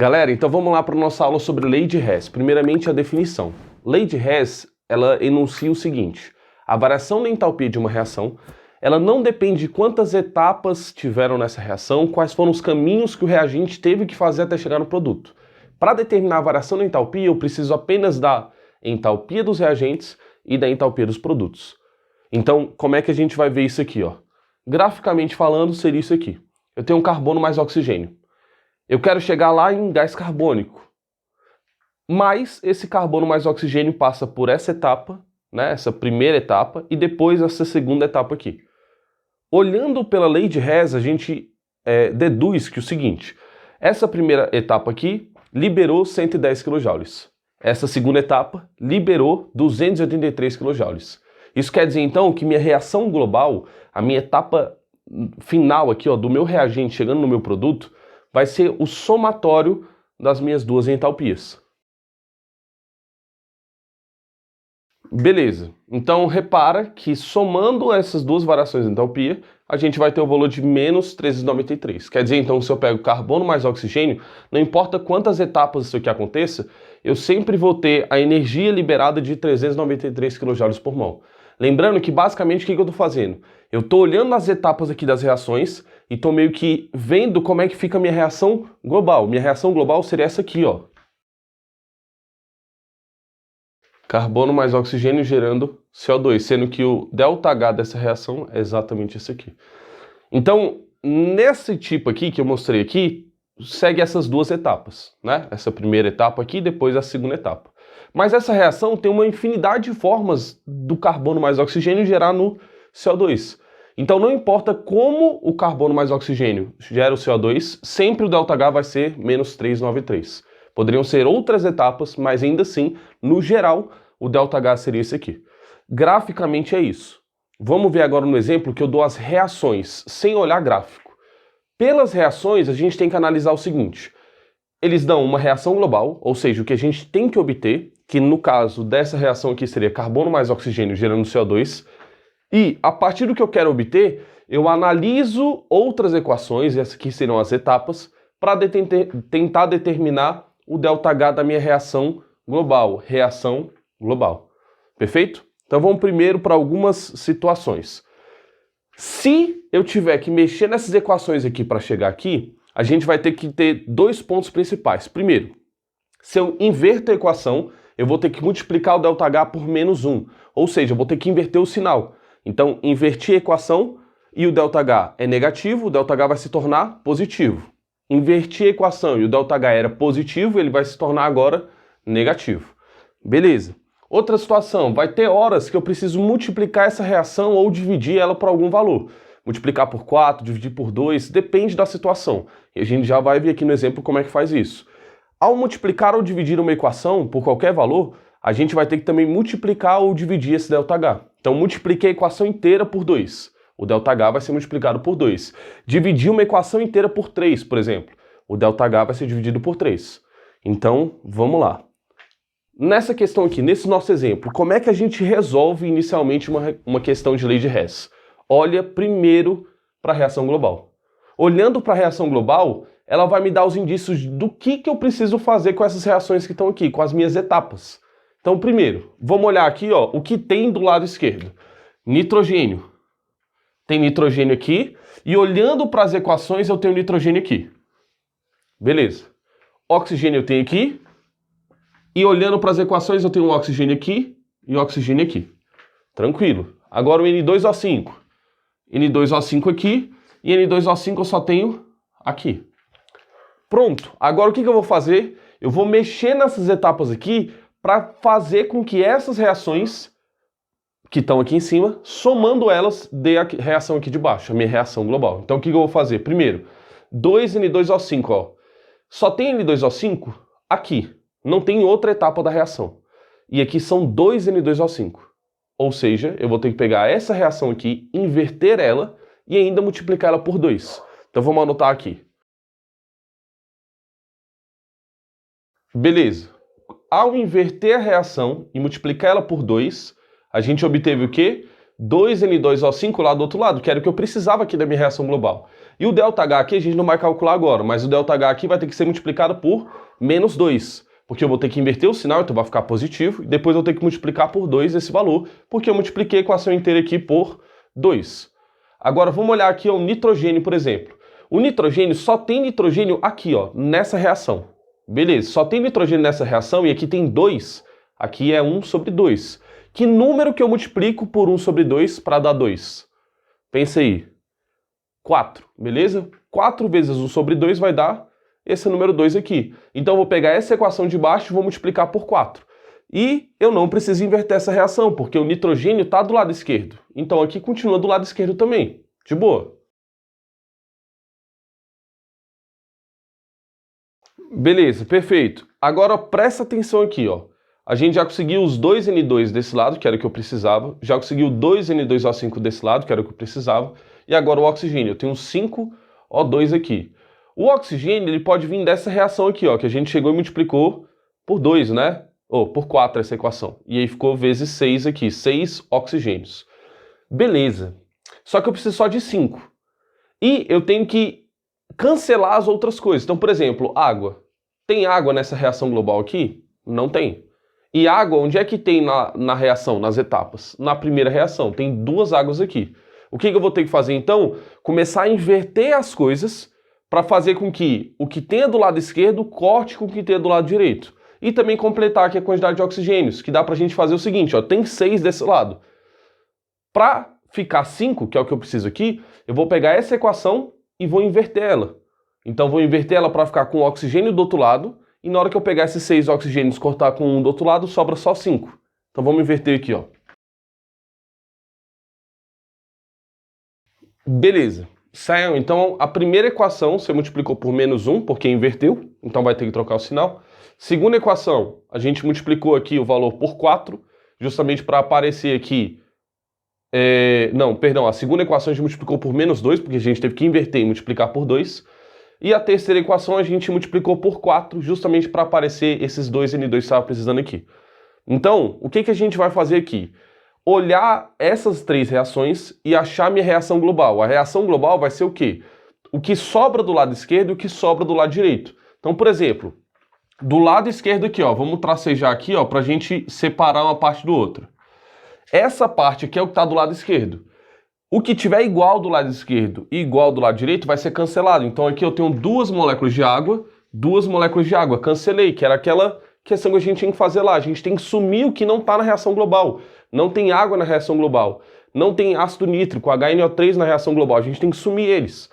Galera, então vamos lá para a nossa aula sobre lei de Hess. Primeiramente, a definição. Lei de Hess, ela enuncia o seguinte: a variação da entalpia de uma reação, ela não depende de quantas etapas tiveram nessa reação, quais foram os caminhos que o reagente teve que fazer até chegar no produto. Para determinar a variação da entalpia, eu preciso apenas da entalpia dos reagentes e da entalpia dos produtos. Então, como é que a gente vai ver isso aqui, ó? Graficamente falando, seria isso aqui. Eu tenho um carbono mais oxigênio. Eu quero chegar lá em gás carbônico. Mas esse carbono mais oxigênio passa por essa etapa, né, essa primeira etapa, e depois essa segunda etapa aqui. Olhando pela lei de Hess, a gente deduz que o seguinte: essa primeira etapa aqui liberou 110 kJ. Essa segunda etapa liberou 283 kJ. Isso quer dizer então que minha reação global, a minha etapa final aqui, ó, do meu reagente chegando no meu produto, vai ser o somatório das minhas duas entalpias. Beleza, então repara que somando essas duas variações de entalpia, a gente vai ter o valor de menos 393. Quer dizer, então, se eu pego carbono mais oxigênio, não importa quantas etapas isso aqui aconteça, eu sempre vou ter a energia liberada de 393 kJ por mol. Lembrando que, basicamente, o que eu estou fazendo? Eu estou olhando as etapas aqui das reações e estou meio que vendo como é que fica a minha reação global. Minha reação global seria essa aqui, ó. Carbono mais oxigênio gerando CO2, sendo que o ΔH dessa reação é exatamente esse aqui. Então, nesse tipo aqui que eu mostrei aqui, segue essas duas etapas, né? Essa primeira etapa aqui e depois a segunda etapa. Mas essa reação tem uma infinidade de formas do carbono mais oxigênio gerar no CO2. Então não importa como o carbono mais oxigênio gera o CO2, sempre o ΔH vai ser menos 393. Poderiam ser outras etapas, mas ainda assim, no geral, o ΔH seria esse aqui. Graficamente é isso. Vamos ver agora no exemplo que eu dou as reações, sem olhar gráfico. Pelas reações, a gente tem que analisar o seguinte: eles dão uma reação global, ou seja, o que a gente tem que obter, que no caso dessa reação aqui seria carbono mais oxigênio gerando CO2, e a partir do que eu quero obter, eu analiso outras equações, essas aqui serão as etapas, para tentar determinar o ΔH da minha reação global. Reação global. Perfeito? Então vamos primeiro para algumas situações. Se eu tiver que mexer nessas equações aqui para chegar aqui, a gente vai ter que ter dois pontos principais. Primeiro, se eu inverto a equação, eu vou ter que multiplicar o ΔH por menos 1. Ou seja, eu vou ter que inverter o sinal. Então, inverti a equação e o ΔH é negativo, o ΔH vai se tornar positivo. Inverti a equação e o ΔH era positivo, ele vai se tornar agora negativo. Beleza. Outra situação, vai ter horas que eu preciso multiplicar essa reação ou dividir ela por algum valor. Multiplicar por 4, dividir por 2, depende da situação. E a gente já vai ver aqui no exemplo como é que faz isso. Ao multiplicar ou dividir uma equação por qualquer valor, a gente vai ter que também multiplicar ou dividir esse ΔH. Então, multipliquei a equação inteira por 2. O ΔH vai ser multiplicado por 2. Dividir uma equação inteira por 3, por exemplo. O ΔH vai ser dividido por 3. Então, vamos lá. Nessa questão aqui, nesse nosso exemplo, como é que a gente resolve inicialmente uma questão de lei de Hess? Olha primeiro para a reação global. Olhando para a reação global, ela vai me dar os indícios do que eu preciso fazer com essas reações que estão aqui, com as minhas etapas. Então, primeiro, vamos olhar aqui, ó, o que tem do lado esquerdo. Nitrogênio. Tem nitrogênio aqui, e olhando para as equações, eu tenho nitrogênio aqui. Beleza. Oxigênio eu tenho aqui, e olhando para as equações, eu tenho um oxigênio aqui e oxigênio aqui. Tranquilo. Agora o N2O5. N2O5 aqui, e N2O5 eu só tenho aqui. Pronto. Agora o que eu vou fazer? Eu vou mexer nessas etapas aqui para fazer com que essas reações que estão aqui em cima, somando elas, dê a reação aqui de baixo, a minha reação global. Então o que eu vou fazer? Primeiro, 2N2O5, ó. Só tem N2O5 aqui. Não tem outra etapa da reação. E aqui são 2N2O5. Ou seja, eu vou ter que pegar essa reação aqui, inverter ela e ainda multiplicar ela por 2. Então vamos anotar aqui. Beleza. Ao inverter a reação e multiplicar ela por 2, a gente obteve o quê? 2N2O5 lá do outro lado, que era o que eu precisava aqui da minha reação global. E o ΔH aqui a gente não vai calcular agora, mas o ΔH aqui vai ter que ser multiplicado por menos 2, porque eu vou ter que inverter o sinal, então vai ficar positivo, e depois eu vou ter que multiplicar por 2 esse valor, porque eu multipliquei a equação inteira aqui por 2. Agora vamos olhar aqui o nitrogênio, por exemplo. O nitrogênio só tem nitrogênio aqui, ó, nessa reação. Beleza, só tem nitrogênio nessa reação e aqui tem 2. Aqui é 1 sobre 2. Que número que eu multiplico por 1 sobre 2 para dar 2? Pensa aí. 4, beleza? 4 vezes 1 sobre 2 vai dar esse número 2 aqui. Então eu vou pegar essa equação de baixo e vou multiplicar por 4. E eu não preciso inverter essa reação, porque o nitrogênio está do lado esquerdo. Então aqui continua do lado esquerdo também. De boa. Beleza, perfeito. Agora presta atenção aqui, ó. A gente já conseguiu os 2N2 desse lado, que era o que eu precisava. Já conseguiu 2N2O5 desse lado, que era o que eu precisava. E agora o oxigênio. Eu tenho 5O2 aqui. O oxigênio ele pode vir dessa reação aqui, ó, que a gente chegou e multiplicou por 2, né? Ou por 4 essa equação. E aí ficou vezes 6 aqui, 6 oxigênios. Beleza. Só que eu preciso só de 5. E eu tenho que cancelar as outras coisas. Então, por exemplo, água. Tem água nessa reação global aqui? Não tem. E água, onde é que tem na reação, nas etapas? Na primeira reação, tem 2 águas aqui. O que eu vou ter que fazer então? Começar a inverter as coisas para fazer com que o que tenha do lado esquerdo corte com o que tenha do lado direito. E também completar aqui a quantidade de oxigênios, que dá pra gente fazer o seguinte, ó, tem 6 desse lado. Para ficar 5, que é o que eu preciso aqui, eu vou pegar essa equação e vou inverter ela. Então vou inverter ela para ficar com o oxigênio do outro lado, e na hora que eu pegar esses 6 oxigênios e cortar com um do outro lado, sobra só 5. Então vamos inverter aqui, ó. Beleza. Saiu. Então a primeira equação você multiplicou por menos 1, porque inverteu, então vai ter que trocar o sinal. Segunda equação, a gente multiplicou aqui o valor por 4, justamente para aparecer aqui... Não, perdão, a segunda equação a gente multiplicou por menos 2, porque a gente teve que inverter e multiplicar por 2. E a terceira equação a gente multiplicou por 4, justamente para aparecer esses 2N2 que estava precisando aqui. Então, o que a gente vai fazer aqui? Olhar essas 3 reações e achar minha reação global. A reação global vai ser o quê? O que sobra do lado esquerdo e o que sobra do lado direito. Então, por exemplo, do lado esquerdo aqui, ó, vamos tracejar aqui, ó, para a gente separar uma parte do outro. Essa parte aqui é o que está do lado esquerdo. O que tiver igual do lado esquerdo e igual do lado direito vai ser cancelado. Então aqui eu tenho 2 moléculas de água, 2 moléculas de água. Cancelei, que era aquela questão que a gente tinha que fazer lá. A gente tem que sumir o que não está na reação global. Não tem água na reação global. Não tem ácido nítrico, HNO3 na reação global. A gente tem que sumir eles.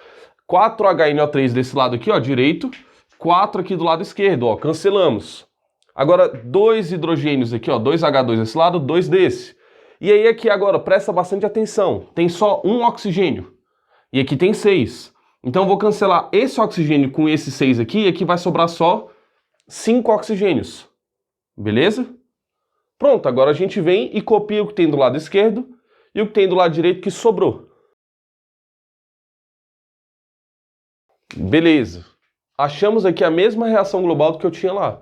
4 HNO3 desse lado aqui, ó, direito. 4 aqui do lado esquerdo, ó, cancelamos. Agora 2 hidrogênios aqui, ó, 2 H2 desse lado, 2 desse. E aí aqui agora, presta bastante atenção, tem só um oxigênio, e aqui tem 6. Então eu vou cancelar esse oxigênio com esse 6 aqui, e aqui vai sobrar só 5 oxigênios. Beleza? Pronto, agora a gente vem e copia o que tem do lado esquerdo, e o que tem do lado direito que sobrou. Beleza. Achamos aqui a mesma reação global do que eu tinha lá.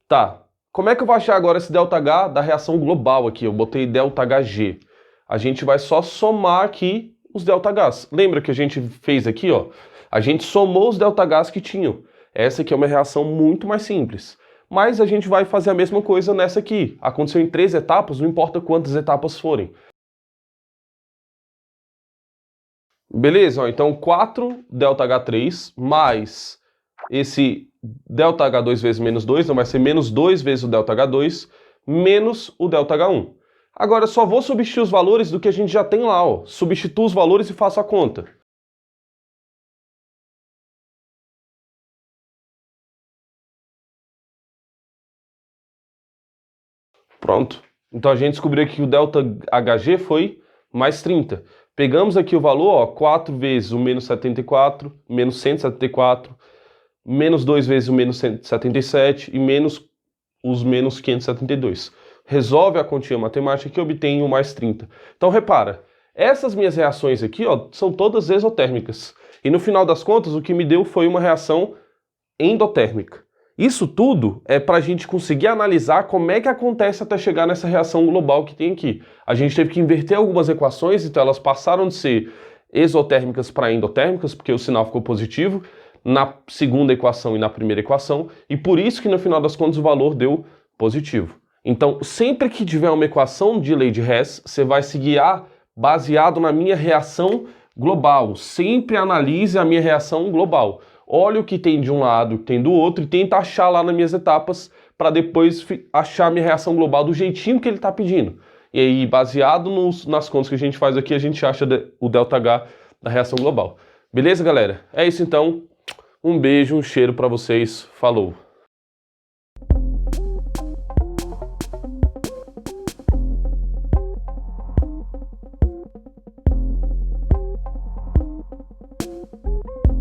Tá. Como é que eu vou achar agora esse ΔH da reação global aqui? Eu botei ΔHG. A gente vai só somar aqui os ΔHs. Lembra que a gente fez aqui, ó? A gente somou os ΔHs que tinham. Essa aqui é uma reação muito mais simples. Mas a gente vai fazer a mesma coisa nessa aqui. Aconteceu em 3 etapas, não importa quantas etapas forem. Beleza? Ó, então 4 ΔH3 mais esse ΔH2 vezes menos 2, então vai ser menos 2 vezes o ΔH2 menos o ΔH1. Agora eu só vou substituir os valores do que a gente já tem lá, ó. Substituo os valores e faço a conta. Pronto. Então a gente descobriu que o ΔHG foi mais 30. Pegamos aqui o valor, ó, 4 vezes o menos 74, menos 174, menos 2 vezes o menos 177 e menos os menos 572. Resolve a continha matemática que obtém o mais 30. Então repara, essas minhas reações aqui, ó, são todas exotérmicas. E no final das contas, o que me deu foi uma reação endotérmica. Isso tudo é para a gente conseguir analisar como é que acontece até chegar nessa reação global que tem aqui. A gente teve que inverter algumas equações, então elas passaram de ser exotérmicas para endotérmicas, porque o sinal ficou positivo na segunda equação e na primeira equação, e por isso que no final das contas o valor deu positivo. Então, sempre que tiver uma equação de lei de Hess, você vai se guiar baseado na minha reação global. Sempre analise a minha reação global. Olha o que tem de um lado, o que tem do outro e tenta achar lá nas minhas etapas para depois achar a minha reação global do jeitinho que ele está pedindo. E aí, baseado nas contas que a gente faz aqui, a gente acha o ΔH da reação global. Beleza, galera? É isso então. Um beijo, um cheiro para vocês. Falou!